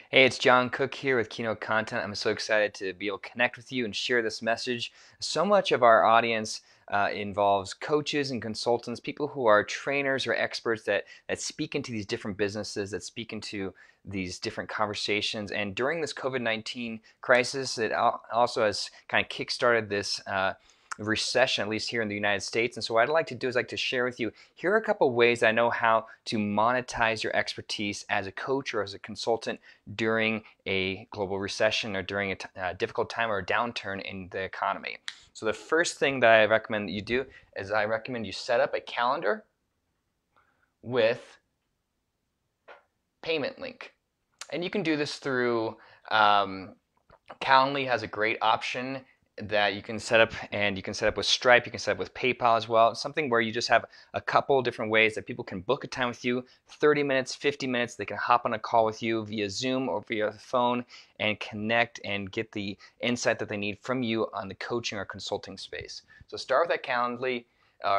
Hey, it's Jon Cook here with Keynote Content. I'm so excited to be able to connect with you and share this message. So much of our audience involves coaches and consultants, people who are trainers or experts that speak into these different businesses, that speak into these different conversations. And during this COVID-19 crisis, it also has kind of kickstarted this recession, at least here in the United States. And so what I'd like to do is like to share with you, here are a couple ways I know how to monetize your expertise as a coach or as a consultant during a global recession or during a difficult time or a downturn in the economy. So the first thing that I recommend that you do is I recommend you set up a calendar with payment link. And you can do this through Calendly has a great option that you can set up, and you can set up with Stripe, you can set up with PayPal as well. Something where you just have a couple different ways that people can book a time with you, 30 minutes, 50 minutes, they can hop on a call with you via Zoom or via the phone and connect and get the insight that they need from you on the coaching or consulting space. So start with that Calendly,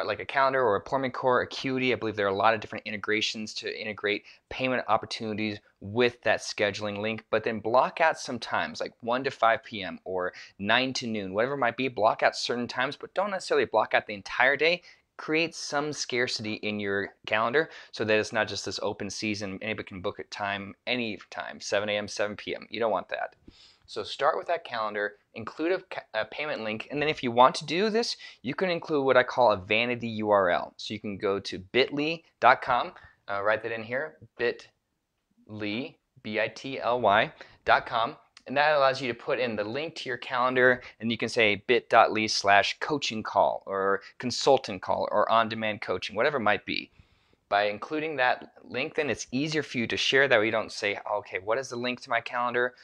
like a calendar or appointment core, Acuity. I believe there are a lot of different integrations to integrate payment opportunities with that scheduling link, but then block out some times like 1 to 5 p.m. or 9 to noon, whatever it might be. Block out certain times, but don't necessarily block out the entire day. Create some scarcity in your calendar so that it's not just this open season. Anybody can book at time, any time, 7 a.m., 7 p.m. You don't want that. So start with that calendar, include a payment link, and then if you want to do this, you can include what I call a vanity URL. So you can go to bit.ly.com, write that in here, bit.ly, bit.ly.com, and that allows you to put in the link to your calendar, and you can say bit.ly/coaching call or consultant call or on-demand coaching, whatever it might be. By including that link, then it's easier for you to share. That way you don't say, okay, what is the link to my calendar?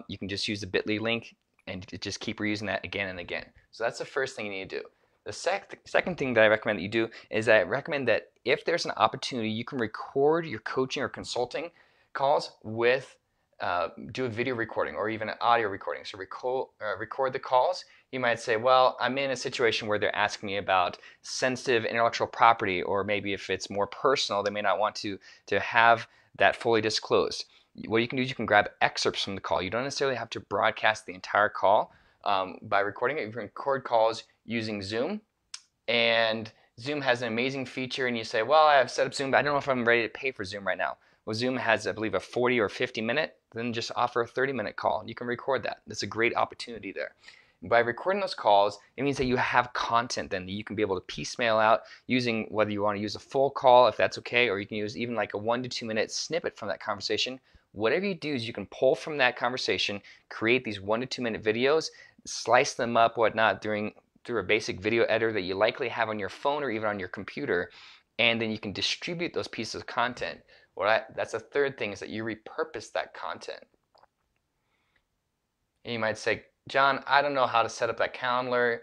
You can just use the bit.ly link and just keep reusing that again and again. So that's the first thing you need to do. The second thing that I recommend that you do is I recommend that if there's an opportunity, you can record your coaching or consulting calls with do a video recording or even an audio recording. So record the calls. You might say, well, I'm in a situation where they're asking me about sensitive intellectual property, or maybe if it's more personal, they may not want to have that fully disclosed. What you can do is you can grab excerpts from the call. You don't necessarily have to broadcast the entire call. By recording it, you can record calls using Zoom, and Zoom has an amazing feature, and you say, well, I have set up Zoom, but I don't know if I'm ready to pay for Zoom right now. Well, Zoom has, I believe, a 40 or 50 minute, then just offer a 30-minute call. You can record that. That's a great opportunity there. By recording those calls, it means that you have content then that you can be able to piecemeal out using, whether you want to use a full call, if that's okay, or you can use even like a 1 to 2 minute snippet from that conversation. Whatever you do is you can pull from that conversation, create these 1 to 2 minute videos, slice them up, whatnot, through a basic video editor that you likely have on your phone or even on your computer, and then you can distribute those pieces of content. That's the third thing, is that you repurpose that content. And you might say, Jon, I don't know how to set up that Calendly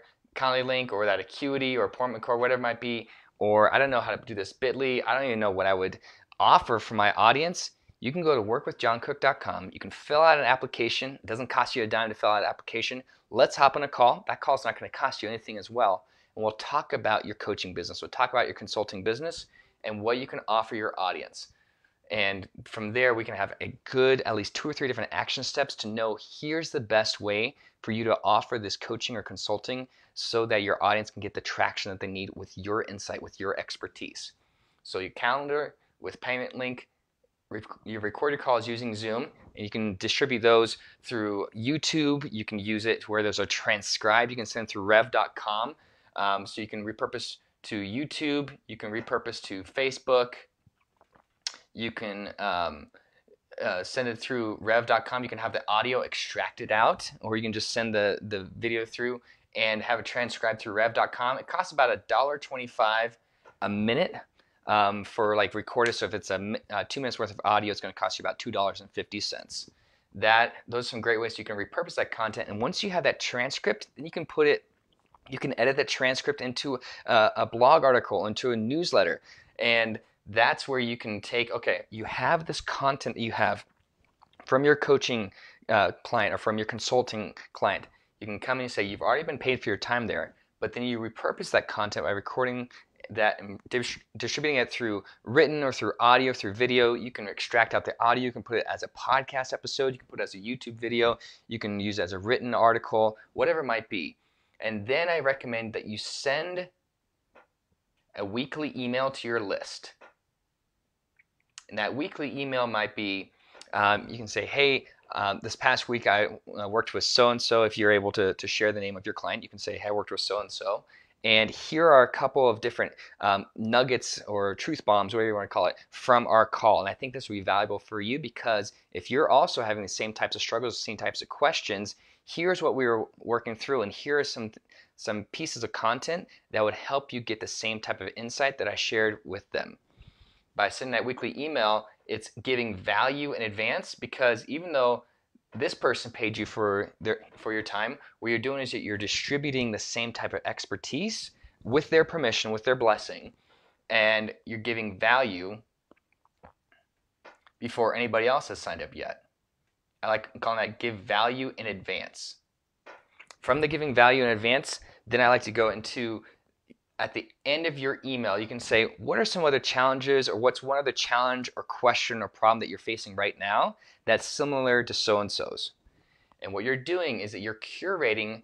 link or that Acuity or appointment core, whatever it might be, or I don't know how to do this bit.ly. I don't even know what I would offer for my audience. You can go to workwithjoncook.com. You can fill out an application. It doesn't cost you a dime to fill out an application. Let's hop on a call. That call is not going to cost you anything as well. And we'll talk about your coaching business. We'll talk about your consulting business and what you can offer your audience. And from there, we can have a good, at least 2 or 3 different action steps to know here's the best way for you to offer this coaching or consulting so that your audience can get the traction that they need with your insight, with your expertise. So your calendar with payment link, you record your calls using Zoom, and you can distribute those through YouTube. You can use it where there's a transcribe. You can send through rev.com. So you can repurpose to YouTube. You can repurpose to Facebook. You can send it through rev.com. You can have the audio extracted out, or you can just send the video through and have it transcribed through rev.com. It costs about $1.25 a minute for like recorded. So if it's 2 minutes worth of audio, it's going to cost you about $2.50. Those are some great ways you can repurpose that content. And once you have that transcript, then you can edit that transcript into a blog article, into a newsletter, and that's where you can take, okay, you have this content that you have from your coaching client or from your consulting client. You can come in and say you've already been paid for your time there, but then you repurpose that content by recording distributing it through written or through audio, through video. You can extract out the audio. You can put it as a podcast episode. You can put it as a YouTube video. You can use it as a written article, whatever it might be. And then I recommend that you send a weekly email to your list. And that weekly email might be, you can say, hey, this past week I worked with so-and-so. If you're able to share the name of your client, you can say, hey, I worked with so-and-so. And here are a couple of different nuggets or truth bombs, whatever you want to call it, from our call. And I think this will be valuable for you because if you're also having the same types of struggles, the same types of questions, here's what we were working through. And here are some pieces of content that would help you get the same type of insight that I shared with them. By sending that weekly email, it's giving value in advance because even though this person paid you for your time, what you're doing is that you're distributing the same type of expertise with their permission, with their blessing, and you're giving value before anybody else has signed up yet. I like calling that give value in advance. From the giving value in advance, then I like to go into at the end of your email, you can say, what are some other challenges or what's one other challenge or question or problem that you're facing right now that's similar to so-and-so's? And what you're doing is that you're curating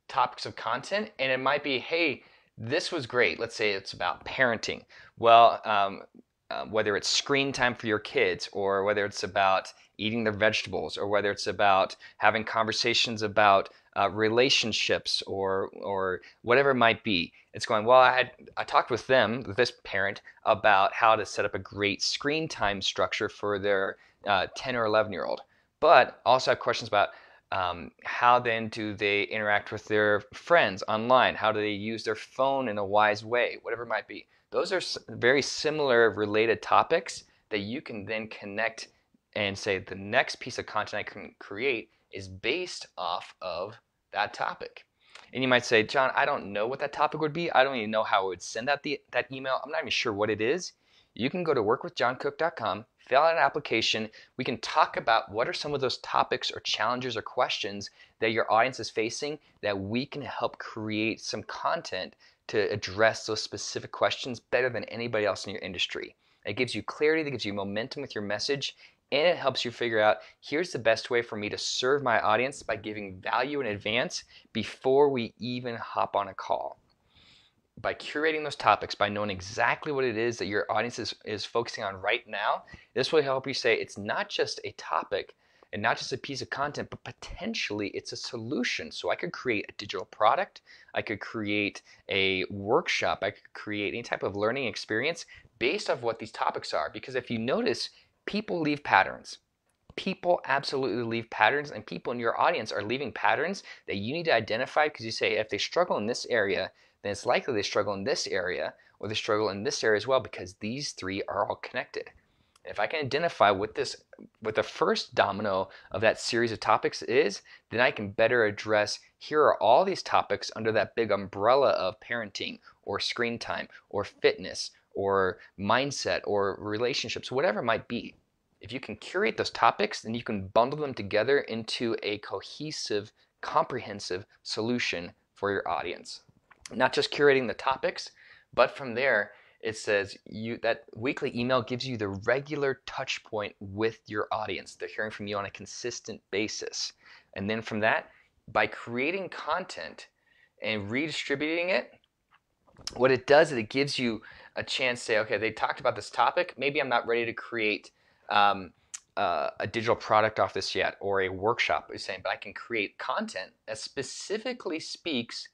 topics of content, and it might be, hey, this was great. Let's say it's about parenting. Well, whether it's screen time for your kids or whether it's about eating their vegetables or whether it's about having conversations about relationships or whatever it might be. It's going, well, I talked with them, with this parent, about how to set up a great screen time structure for their 10 or 11-year-old. But also have questions about how then do they interact with their friends online? How do they use their phone in a wise way? Whatever it might be. Those are very similar related topics that you can then connect and say the next piece of content I can create is based off of that topic. And you might say, John, I don't know what that topic would be. I don't even know how I would send out that email. I'm not even sure what it is. You can go to workwithjohncook.com, fill out an application. We can talk about what are some of those topics or challenges or questions that your audience is facing that we can help create some content to address those specific questions better than anybody else in your industry. It gives you clarity, it gives you momentum with your message, and it helps you figure out, here's the best way for me to serve my audience by giving value in advance before we even hop on a call. By curating those topics, by knowing exactly what it is that your audience is focusing on right now, this will help you say it's not just a topic and not just a piece of content, but potentially it's a solution. So I could create a digital product, I could create a workshop, I could create any type of learning experience based off what these topics are. Because if you notice, people leave patterns. People absolutely leave patterns, and people in your audience are leaving patterns that you need to identify because you say if they struggle in this area, then it's likely they struggle in this area or they struggle in this area as well because these three are all connected. If I can identify what the first domino of that series of topics is, then I can better address, here are all these topics under that big umbrella of parenting or screen time or fitness or mindset or relationships, whatever it might be. If you can curate those topics, then you can bundle them together into a cohesive, comprehensive solution for your audience. Not just curating the topics, but from there, it says that weekly email gives you the regular touch point with your audience. They're hearing from you on a consistent basis. And then from that, by creating content and redistributing it, what it does is it gives you a chance to say, okay, they talked about this topic. Maybe I'm not ready to create a digital product off this yet or a workshop. You're saying, but I can create content that specifically speaks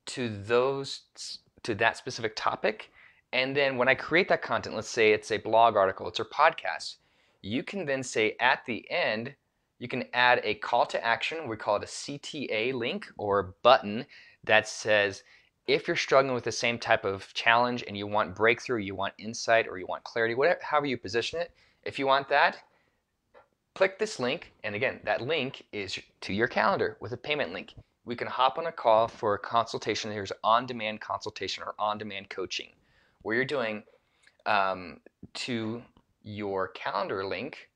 to that specific topic. And then when I create that content, let's say it's a blog article, it's a podcast, you can then say at the end, you can add a call to action. We call it a CTA link or button that says, if you're struggling with the same type of challenge and you want breakthrough, you want insight, or you want clarity, whatever, however you position it, if you want that, click this link. And again, that link is to your calendar with a payment link. We can hop on a call for a consultation. Here's on-demand consultation or on-demand coaching. What you're doing to your calendar link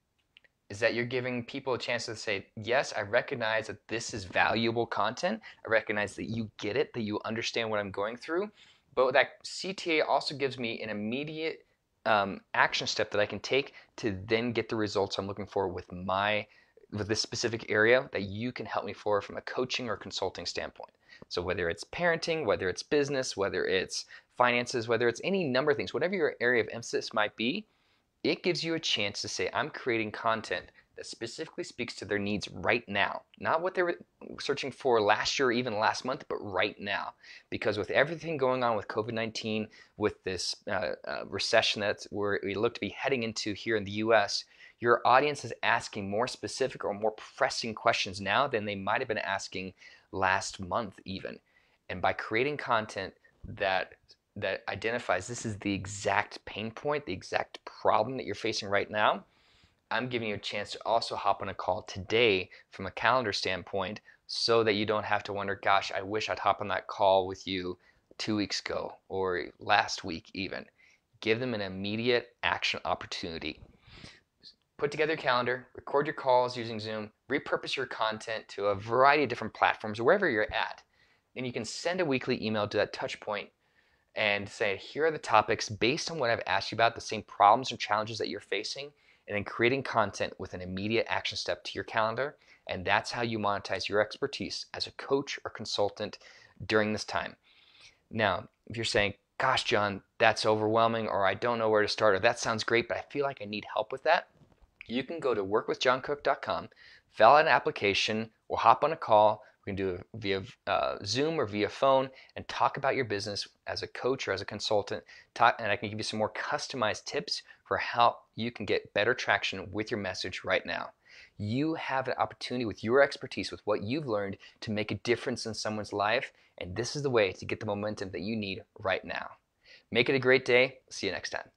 is that you're giving people a chance to say, yes, I recognize that this is valuable content. I recognize that you get it, that you understand what I'm going through. But that CTA also gives me an immediate action step that I can take to then get the results I'm looking for with this specific area that you can help me for from a coaching or consulting standpoint. So whether it's parenting, whether it's business, whether it's finances, whether it's any number of things, whatever your area of emphasis might be, it gives you a chance to say, I'm creating content that specifically speaks to their needs right now. Not what they were searching for last year or even last month, but right now. Because with everything going on with COVID-19, with this recession we look to be heading into here in the US, your audience is asking more specific or more pressing questions now than they might have been asking last month even. And by creating content that identifies this is the exact pain point, the exact problem that you're facing right now, I'm giving you a chance to also hop on a call today from a calendar standpoint so that you don't have to wonder, gosh, I wish I'd hop on that call with you 2 weeks ago or last week even. Give them an immediate action opportunity. Put together your calendar, record your calls using Zoom, repurpose your content to a variety of different platforms, wherever you're at. And you can send a weekly email to that touch point and say, here are the topics based on what I've asked you about, the same problems and challenges that you're facing, and then creating content with an immediate action step to your calendar. And that's how you monetize your expertise as a coach or consultant during this time. Now, if you're saying, gosh, John, that's overwhelming, or I don't know where to start, or that sounds great, but I feel like I need help with that, you can go to workwithjohncook.com, fill out an application, or hop on a call. We can do it via Zoom or via phone and talk about your business as a coach or as a consultant. And I can give you some more customized tips for how you can get better traction with your message right now. You have an opportunity with your expertise, with what you've learned, to make a difference in someone's life. And this is the way to get the momentum that you need right now. Make it a great day. See you next time.